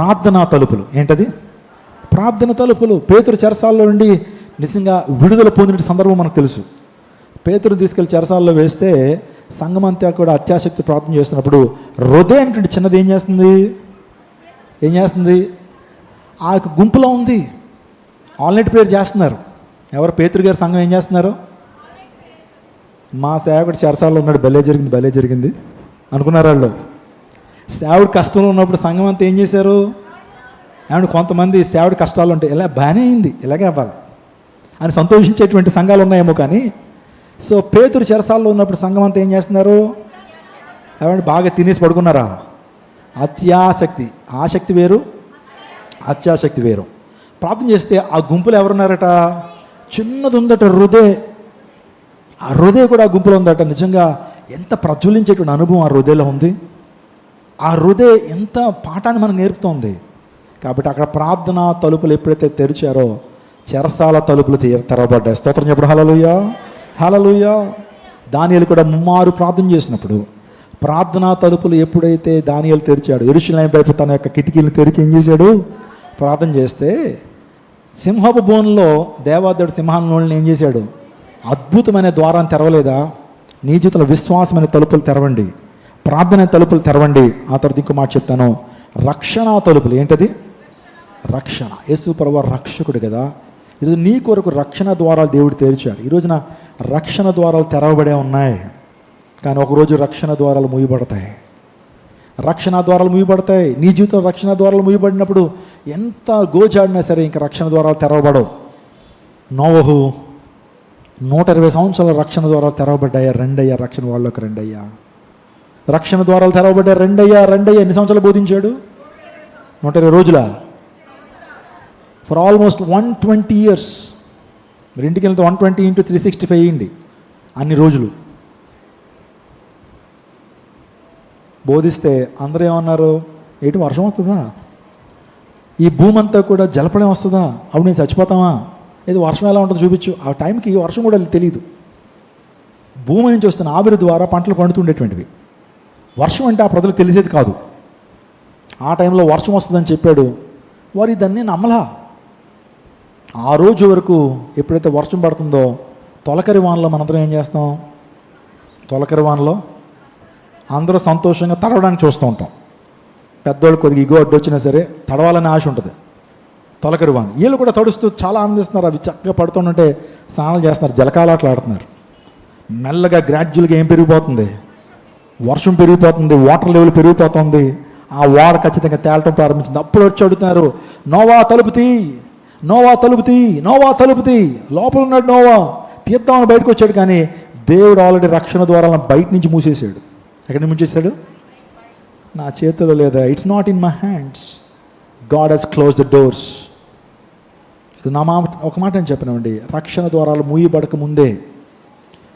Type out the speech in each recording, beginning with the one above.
ప్రార్థనా తలుపులు. ఏంటది? ప్రార్థన తలుపులు. పేతురు చెరసాల్లో నుండి నిజంగా విడుదల పొందిన సందర్భం మనకు తెలుసు. పేతురు తీసుకెళ్లి చెరసాల్లో వేస్తే సంఘమంతా కూడా అత్యాశక్తి ప్రార్థన చేస్తున్నప్పుడు హృదయ అనేటువంటి చిన్నది ఏం చేస్తుంది? ఆ యొక్క గుంపులో ఉంది. ఆల్నైట్ ప్రేయర్ చేస్తున్నారు. ఎవరు? పేతురు గారి సంఘం ఏం చేస్తున్నారు? మా సేవకుడు చెరసాల్లో ఉన్నాడు, భలే జరిగింది అనుకున్నారు వాళ్ళు. సేవడు కష్టంలో ఉన్నప్పుడు సంఘం అంతా ఏం చేశారు? ఏమంటే కొంతమంది సేవడు కష్టాలు ఉంటాయి, ఇలా బాగానే అయింది, ఇలాగే అవ్వాలి అని సంతోషించేటువంటి సంఘాలు ఉన్నాయేమో. కానీ సో పేతురు చెరసాల్లో ఉన్నప్పుడు సంఘం అంతా ఏం చేస్తున్నారు? ఏమంటే బాగా తినేసి పడుకున్నారా? అత్యాసక్తి. ఆసక్తి వేరు, అత్యాసక్తి వేరు. ప్రార్థన చేస్తే ఆ గుంపులు ఎవరున్నారట? చిన్నది ఉందట హృదయ. ఆ హృదయ కూడా ఆ గుంపులో ఉందట. నిజంగా ఎంత ప్రజ్వలించేటువంటి అనుభవం ఆ హృదయలో ఉంది. ఆ హృదయ ఎంత పాఠాన్ని మనకు నేర్పుతోంది. కాబట్టి అక్కడ ప్రార్థన తలుపులు ఎప్పుడైతే తెరిచారో చెరసాల తలుపులు తెరవబడ్డాయి. స్తోత్రం చెప్పడం. హల్లెలూయా, హల్లెలూయా. దానియేలు కూడా ముమ్మారు ప్రార్థన చేసినప్పుడు ప్రార్థనా తలుపులు ఎప్పుడైతే దానియేలు తెరిచాడు, యెరూషలేము వైపు తన యొక్క కిటికీలను తెరిచి ఏం చేశాడు? ప్రార్థన చేస్తే సింహపు బోన్లో దేవాదేవుడు సింహాలను ఏం చేశాడు? అద్భుతమైన ద్వారాన్ని తెరవలేదా? నీ జీవితంలో విశ్వాసమైన తలుపులు తెరవండి, ప్రార్థన తలుపులు తెరవండి. ఆ తర్వాత ఇంకో మాట చెప్తాను, రక్షణ తలుపులు. ఏంటది? రక్షణ. యేసు ప్రభువు రక్షకుడు కదా. ఈరోజు నీ కొరకు రక్షణ ద్వారాలు దేవుడు తెరిచారు. ఈరోజున రక్షణ ద్వారాలు తెరవబడే ఉన్నాయి. కానీ ఒకరోజు రక్షణ ద్వారాలు మూయబడతాయి. రక్షణ ద్వారాలు మూయబడతాయి. నీ జీవితంలో రక్షణ ద్వారాలు మూయబడినప్పుడు ఎంత గోజాడినా సరే ఇంకా రక్షణ ద్వారాలు తెరవబడవు. నోవహు 120 సంవత్సరాల రక్షణ ద్వారాలు తెరవబడ్డాయా? రెండయ్యా. రక్షణ వాళ్ళకి రెండయ్యా. రక్షణ ద్వారాలు తెరవబడ్డాయి. రెండయ్యా. ఎన్ని సంవత్సరాలు బోధించాడు? 120 రోజుల. For almost 120 years. మీరు ఇంటికి వెళ్తే 120 × 365 అయ్యింది. అన్ని రోజులు బోధిస్తే అందరూ ఏమన్నారు? ఏంటి వర్షం వస్తుందా? ఈ భూమి అంతా కూడా జలపడం వస్తుందా? అప్పుడు నేను చచ్చిపోతామా? ఏది వర్షం ఎలా ఉంటుందో చూపించు. ఆ టైంకి వర్షం కూడా తెలియదు. భూమి నుంచి వస్తున్న ఆవిరి ద్వారా పంటలు పండుతుండేటువంటివి. వర్షం అంటే ఆ ప్రజలకు తెలిసేది కాదు. ఆ టైంలో వర్షం వస్తుందని చెప్పాడు. వారు దాన్ని నమ్మలా. ఆ రోజు వరకు ఎప్పుడైతే వర్షం పడుతుందో తొలకరి వానలో మనందరం ఏం చేస్తాం? తొలకరి వానలో అందరూ సంతోషంగా తడవడానికి చూస్తూ ఉంటాం. పెద్దోళ్ళు కొద్దిగా ఇగో అడ్డు వచ్చినా సరే తడవాలని ఆశ ఉంటుంది. తొలకరి వాన వీళ్ళు కూడా తడుస్తూ చాలా ఆనందిస్తున్నారు. అవి చక్కగా పడుతుంటే స్నానాలు చేస్తున్నారు, జలకాలాట్లు ఆడుతున్నారు. మెల్లగా గ్రాడ్యువల్గా ఏం పెరిగిపోతుంది? వర్షం పెరిగిపోతుంది, వాటర్ లెవెల్ పెరిగిపోతుంది. ఆ వాడ ఖచ్చితంగా తేలటం ప్రారంభించింది. అప్పుడు వచ్చి అడుగుతున్నారు, నోవా తలుపు తీ, నోవా తలుపు తీ, నోవా తలుపు తీ. లోపల ఉన్నాడు నోవా, తీద్దామని బయటకు వచ్చాడు. కానీ దేవుడు ఆల్రెడీ రక్షణ ద్వారాలను బయట నుంచి మూసేసాడు. ఎక్కడి నుంచి మూసేశాడు? నా చేతిలో లేదా. It's not in my hands. God he's close the doors. ఇది నా ఒక మాట నేను చెప్పినామండి. రక్షణ ద్వారాలు మూయబడక ముందే,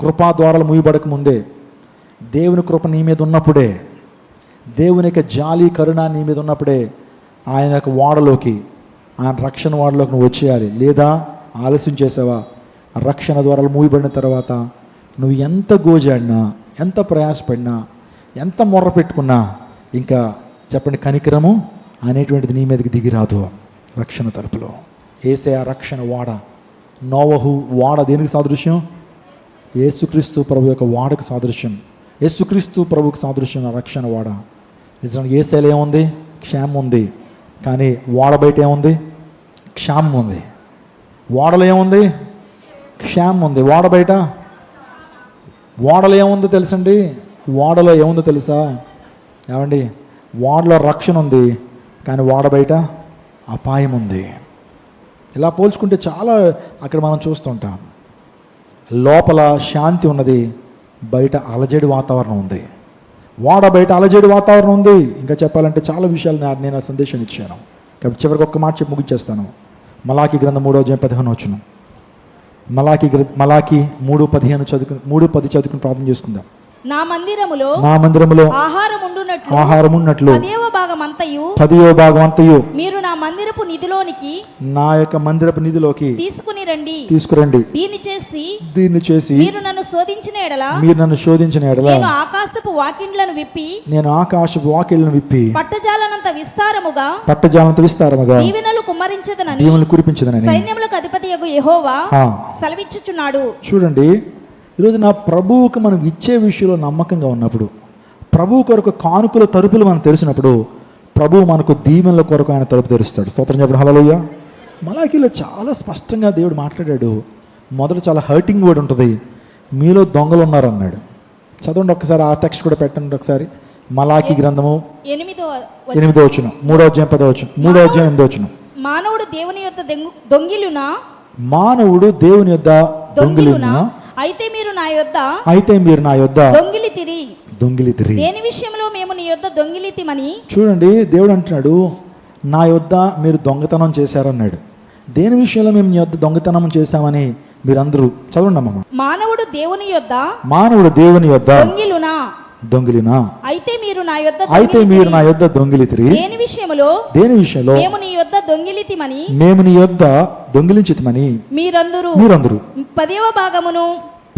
కృపా ద్వారాలు మూయబడక ముందే, దేవుని కృప నీ మీద ఉన్నప్పుడే, దేవుని యొక్క జాలి కరుణ నీ మీద ఉన్నప్పుడే ఆయన యొక్క వాడలోకి, ఆయన రక్షణ వాడలోకి నువ్వు వచ్చేయాలి. లేదా ఆలస్యం చేసావా? రక్షణ ద్వారాలు మూయబడిన తర్వాత నువ్వు ఎంత గోజాడినా, ఎంత ప్రయాసపడినా, ఎంత మొర్ర పెట్టుకున్నా ఇంకా చెప్పండి కనికరము అనేటువంటిది నీ మీదకి దిగిరాదు. రక్షణ తలుపులో యేసే ఆ రక్షణ వాడ. నోవహు వాడ దేనికి సాదృశ్యం? యేసుక్రీస్తు ప్రభు యొక్క వాడకు సాదృశ్యం. యేసుక్రీస్తు ప్రభుకి సాదృశ్యం ఆ రక్షణ వాడ. నిజానికి యేసేలో ఏముంది? క్షేమం ఉంది. కానీ వాడ బయట ఏముంది? క్షేమం ఉంది. వాడలో ఏముంది? క్షేమం ఉంది. వాడ బయట వాడలో ఏముందో తెలుసండి? వాడలో ఏముందో తెలుసా? ఏమండి, వాడలో రక్షణ ఉంది, కానీ వాడ బయట అపాయం ఉంది. ఇలా పోల్చుకుంటే చాలా అక్కడ మనం చూస్తుంటాం. లోపల శాంతి ఉన్నది, బయట అలజడి వాతావరణం ఉంది. వాడ బయట అలజడి వాతావరణం ఉంది. ఇంకా చెప్పాలంటే చాలా విషయాలు నేను ఆ సందేశాన్ని ఇచ్చాను. కాబట్టి చివరికి ఒక్క మాట చెప్పి ముగించేస్తాను. మలాకి గ్రంథం 3:15 మలాకి 3:15 చదువుకుని 3:10 చదువుకుని ప్రార్థన చేసుకుందాం. నా మందిరములో ఆహారం ఉన్నట్లు 10వ భాగమంతయు మీరు నా మందిరపు నిధిలోనికి నా యొక్క మందిరపు నిధిలోకి తీసుకురండి. దీన్ని చేసి మీరు నన్ను శోధించిన ఎడల నేను ఆకాశపు వాకిండ్లను విప్పి పట్టజాలనంత విస్తారముగా దీవెనలు కుమ్మరించదనని సైన్యములకు అధిపతియగు యెహోవా సెలవిచ్చుచున్నాడు. చూడండి, ఈరోజు నా ప్రభువుకు మనం ఇచ్చే విషయంలో నమ్మకంగా ఉన్నప్పుడు, ప్రభువు కొరకు కానుకల తలుపులు మనం తెలిసినప్పుడు, ప్రభువు మనకు దీవెనల కొరకు ఆయన తలుపు తెరుస్తాడు. స్తోత్రం చెప్పండి హల్లెలూయా. మలాకీలో చాలా స్పష్టంగా దేవుడు మాట్లాడాడు. మొదట చాలా హర్టింగ్ వర్డ్ ఉంటుంది, మీలో దొంగలు ఉన్నారు అన్నాడు. చదవండి ఒకసారి, ఆ టెక్స్ట్ కూడా పెట్టండి ఒకసారి. మలాకీ గ్రంథము 8వ వచనం, 3వ అధ్యాయం 10వ వచనం, 3వ అధ్యాయం 8వ వచనం. మానవుడు దేవుని యొద్ద దొంగిలునా అయితే మీరు నా యొద్ద దొంగిలితిరి. దేని విషయంలో మేము నీ యొద్ద దొంగిలితిమని. చూడండి, దేవుడు అంటున్నాడు, నా యొద్ద మీరు దొంగతనం చేశారన్నాడు. దేని విషయంలో మేము నీ యొద్ద దొంగతనం చేశామని మీరందరూ చదవండి అమ్మ. మానవుడు దేవుని యొద్ద దొంగిలినా అయితే మీరు నా యొద్ద దొంగిలితిరి. దేని విషయంలో మేము నీ యొద్ద దొంగిలించితిమని మీరందరూ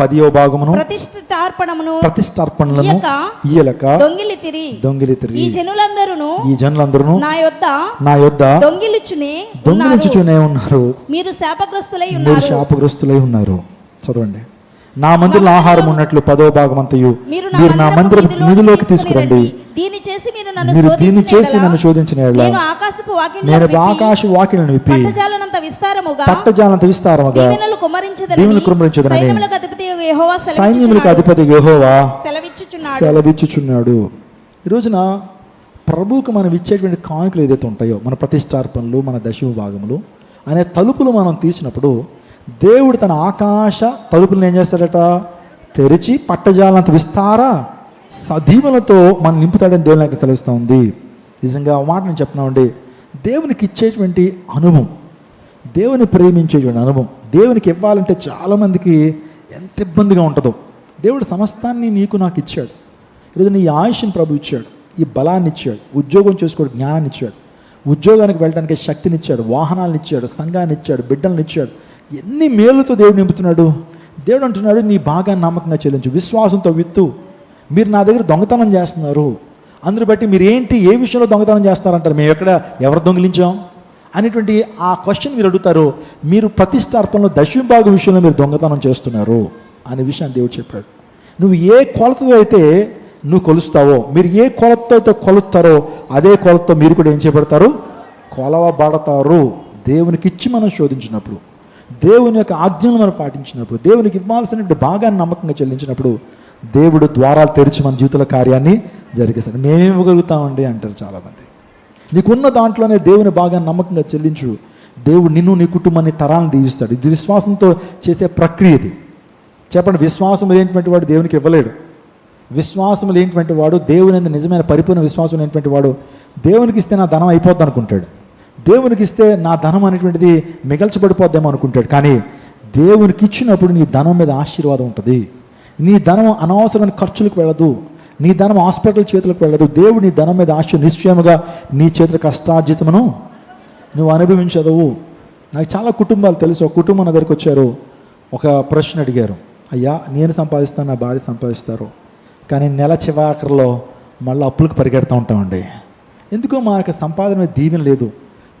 10వ భాగమును ప్రతిష్ఠార్పణలను ఇయ్యలక దొంగిలితిరి. ఈ జనులందరూ నా యొద్ద దొంగిలించుచునే ఉన్నారు. మీరు శాపగ్రస్తులై ఉన్నారు. చదవండి, నా మందిరంలో ఆహారం ఉన్నట్లు 10వ భాగమంతయు మీరు నా మందిరం నిధిలోకి తీసుకురండి. మీరు దీన్ని చేసి నన్ను శోధించిన యెడల నేను ఆకాశ వాకిళ్లను విప్పి పట్టజాలంత విస్తారముగా దీవెనలు కుమ్మరించదనని సైన్యములకు అధిపతి యెహోవా సెలవిచ్చుచున్నాడు. ఈ రోజున ప్రభువుకు మనం ఇచ్చేటువంటి కానుకలు ఏదైతే ఉంటాయో, మన ప్రతిష్టార్పణలు, మన దశమ భాగములు అనే తలుపులు మనం తీసినప్పుడు, దేవుడు తన ఆకాశ తలుపులను ఏం చేస్తాడట, తెరిచి పట్టజాలంత విస్తార సదీవలతో మనం నింపుతాడని దేవుని నాకు సెలవిస్తూ ఉంది. నిజంగా ఆ మాట నేను చెప్తున్నామండి, దేవునికి ఇచ్చేటువంటి అనుభవం, దేవుని ప్రేమించేటువంటి అనుభవం, దేవునికి ఇవ్వాలంటే చాలామందికి ఎంత ఇబ్బందిగా ఉంటుందో. దేవుడు సమస్తాన్ని నీకు నాకు ఇచ్చాడు. ఈరోజు నీ ఆయుష్ని ప్రభు ఇచ్చాడు, ఈ బలాన్ని ఇచ్చాడు, ఉద్యోగం చేసుకోవడానికి జ్ఞానాన్ని ఇచ్చాడు, ఉద్యోగానికి వెళ్ళడానికి శక్తిని ఇచ్చాడు, వాహనాలను ఇచ్చాడు, సంఘాన్ని ఇచ్చాడు, బిడ్డలను ఇచ్చాడు. ఎన్ని మేలుతో దేవుడు నింపుతున్నాడు. దేవుడు అంటున్నాడు, నీ భాగాన్ని నమ్మకంగా చెల్లించు, విశ్వాసంతో విత్తు. మీరు నా దగ్గర దొంగతనం చేస్తున్నారు, అందుని బట్టి మీరు ఏ విషయంలో దొంగతనం చేస్తారంటారు. మేము ఎవరు దొంగిలించాం అనేటువంటి ఆ క్వశ్చన్ మీరు అడుగుతారు. మీరు ప్రతిష్టార్పణలో దశమ భాగం విషయంలో మీరు దొంగతనం చేస్తున్నారు అనే విషయాన్ని దేవుడు చెప్పాడు. నువ్వు ఏ కొలతతో అయితే నువ్వు కొలుస్తావో, మీరు ఏ కొలతతో అయితే కొలుస్తారో అదే కొలతతో మీరు కూడా ఏం చేయబడతారు, కొలవబడతారు. దేవునికి ఇచ్చి మనం శోధించినప్పుడు, దేవుని యొక్క ఆజ్ఞలు మనం పాటించినప్పుడు, దేవునికి ఇవ్వాల్సినటువంటి భాగాన్ని నమ్మకంగా చెల్లించినప్పుడు, దేవుడు ద్వారాలు తెరిచి మన జీవితంలో కార్యాన్ని జరిగేస్తాడు. మేమేమి ఇవ్వగలుగుతామండి అంటారు చాలామంది. నీకున్న దాంట్లోనే దేవుని భాగాన్ని నమ్మకంగా చెల్లించు, దేవుడు నిన్ను, నీ కుటుంబాన్ని, తరాలను దీవిస్తాడు. ఇది విశ్వాసంతో చేసే ప్రక్రియ. ఇది చెప్పండి, విశ్వాసం లేనటువంటి వాడు దేవునికి ఇవ్వలేడు. విశ్వాసం లేనటువంటి వాడు, దేవుని నిజమైన పరిపూర్ణ విశ్వాసం లేనటువంటి వాడు దేవునికి ఇస్తే నా ధనం అయిపోద్ది అనుకుంటాడు, దేవునికి ఇస్తే నా ధనం అనేటువంటిది మిగల్చబడిపోద్దేమో అనుకుంటాడు. కానీ దేవునికి ఇచ్చినప్పుడు నీ ధనం మీద ఆశీర్వాదం ఉంటుంది. నీ ధనం అనవసరమైన ఖర్చులకు వెళ్ళదు, నీ ధనం హాస్పిటల్ చేతులకు వెళ్ళదు. దేవుడు నీ ధనం మీద నిశ్చయముగా నీ చేతుల కష్టార్జితమును నువ్వు అనుభవించదవు. నాకు చాలా కుటుంబాలు తెలుసు. ఒక కుటుంబం నా దగ్గరికి వచ్చారు, ఒక ప్రశ్న అడిగారు, అయ్యా నేను సంపాదిస్తాను, నా భార్య సంపాదిస్తారు, కానీ నెల చివరిలో మళ్ళీ అప్పులకు పరిగెడుతూ ఉంటామండి. ఎందుకో మా యొక్క సంపాదన మీద దీవెన లేదు,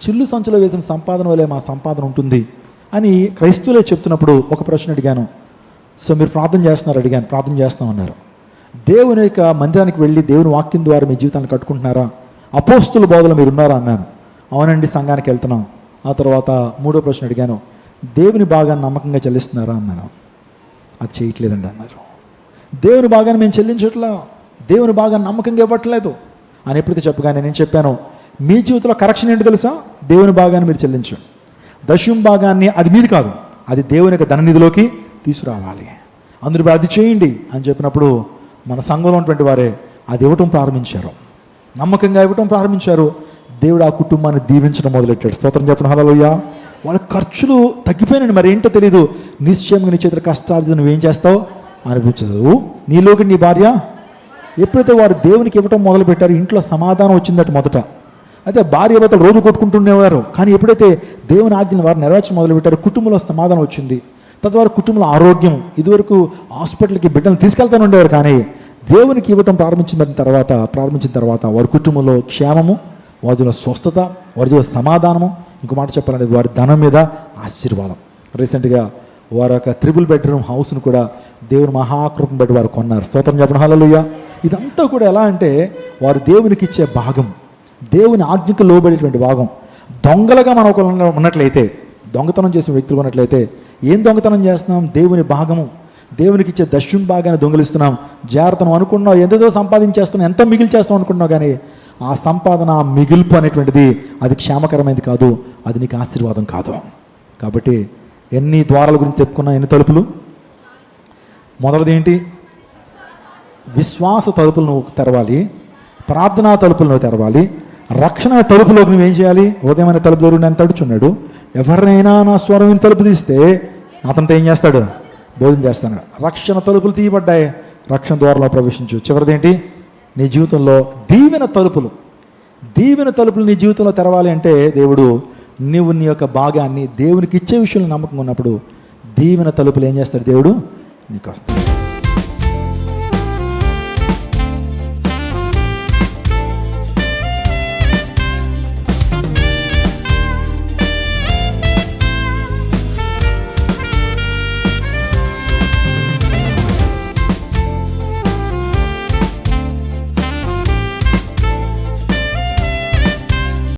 చిల్లు సంచులో వేసిన సంపాదన వల్లే మా సంపాదన ఉంటుంది అని క్రైస్తవులే చెప్తున్నప్పుడు ఒక ప్రశ్న అడిగాను. సో మీరు ప్రార్థన చేస్తున్నారు అడిగాను. ప్రార్థన చేస్తామన్నారు. దేవుని యొక్క మందిరానికి వెళ్ళి దేవుని వాక్యం ద్వారా మీ జీవితాన్ని కట్టుకుంటున్నారా, అపోస్తుల బోధలో మీరు ఉన్నారా అన్నాను. అవునండి, సంఘానికి వెళ్తున్నాం. ఆ తర్వాత మూడో ప్రశ్న అడిగాను, దేవుని భాగాన్ని నమ్మకంగా చెల్లిస్తున్నారా అన్నాను. అది చేయట్లేదండి అన్నారు. దేవుని భాగాన్ని మేము చెల్లించట్లా, దేవుని భాగాన్ని నమ్మకంగా ఇవ్వట్లేదు అని ఎప్పుడైతే చెప్పగానే నేను చెప్పాను, మీ జీవితంలో కరెక్షన్ ఏంటి తెలుసా, దేవుని భాగాన్ని మీరు చెల్లించు, దశమ భాగాన్ని అది మీది కాదు, అది దేవుని యొక్క ధననిధిలోకి తీసుకురావాలి, అందులో అది చేయండి అని చెప్పినప్పుడు మన సంఘంలో ఉన్నటువంటి వారే అది ఇవ్వటం ప్రారంభించారు, నమ్మకంగా ఇవ్వటం ప్రారంభించారు. దేవుడు ఆ కుటుంబాన్ని దీవించడం మొదలెట్టాడు. స్తోత్రం చెప్పడం హల్లెలూయా. వాళ్ళ ఖర్చులు తగ్గిపోయినాయి, మరి ఏంటో తెలియదు. నిశ్చయంగా నీ చేతుల కష్టాలు నువ్వేం చేస్తావు, అనిపించదు. నీలోకి నీ భార్య ఎప్పుడైతే వారు దేవునికి ఇవ్వటం మొదలుపెట్టారో ఇంట్లో సమాధానం వచ్చిందట మొదట. అయితే భార్య భర్తలు రోజు కొట్టుకుంటుండేవారు, కానీ ఎప్పుడైతే దేవుని ఆజ్ఞను వారు నెరవేర్చడం మొదలుపెట్టారో కుటుంబంలో సమాధానం వచ్చింది. తద్వారా కుటుంబంలో ఆరోగ్యం, ఇదివరకు హాస్పిటల్కి బిడ్డలను తీసుకెళ్తానే ఉండేవారు, కానీ దేవునికి ఇవ్వటం ప్రారంభించిన తర్వాత వారి కుటుంబంలో క్షేమము, వారిలో స్వస్థత, వారిలో సమాధానము. ఇంకో మాట చెప్పాలంటే వారి ధనం మీద ఆశీర్వాదం. రీసెంట్గా వారు ఒక 3 బెడ్రూమ్ హౌస్ను కూడా దేవుని మహాకృపను బట్టి వారు కొన్నారు. స్తోత్రం చెప్పండి, హల్లెలూయా. ఇదంతా కూడా ఎలా అంటే వారు దేవునికి ఇచ్చే భాగం, దేవుని ఆజ్ఞకు లోబడేటువంటి భాగం. దొంగలుగా మనం ఒకరు ఉన్నట్లయితే, దొంగతనం చేసిన వ్యక్తులు ఉన్నట్లయితే ఏం దొంగతనం చేస్తున్నాం? దేవుని భాగము, దేవునికి ఇచ్చే దశం భాగాన్ని దొంగలిస్తున్నాం. జాగ్రత్తను అనుకున్నావు, ఎంతో సంపాదించేస్తున్నాం, ఎంత మిగిలి చేస్తాం అనుకుంటున్నావు, కానీ ఆ సంపాదన, ఆ మిగిల్పు అనేటువంటిది అది క్షేమకరమైనది కాదు, అది నీకు ఆశీర్వాదం కాదు. కాబట్టి ఎన్ని ద్వారాల గురించి చెప్పుకున్నా, ఎన్ని తలుపులు? మొదటిది ఏంటి? విశ్వాస తలుపులు నువ్వు తెరవాలి, ప్రార్థనా తలుపులు నువ్వు తెరవాలి, రక్షణ తలుపులోకి నువ్వేం చేయాలి? ఉదయమైన తలుపు దగ్గర నేను తడుచున్నాడు, ఎవరినైనా నా స్వరం తలుపు తీస్తే అతనితో ఏం చేస్తాడు? భోజనం చేస్తాడు. రక్షణ తలుపులు తీయబడ్డాయి, రక్షణ ద్వారంలో ప్రవేశించు. చివరిదేంటి? నీ జీవితంలో దీవెన తలుపులు నీ జీవితంలో తెరవాలి అంటే దేవుడు, నీవు నీ యొక్క భాగాన్ని దేవునికి ఇచ్చే విషయంలో నమ్మకం ఉన్నప్పుడు దీవెన తలుపులు ఏం చేస్తాడు దేవుడు? నీకు వస్తాడు.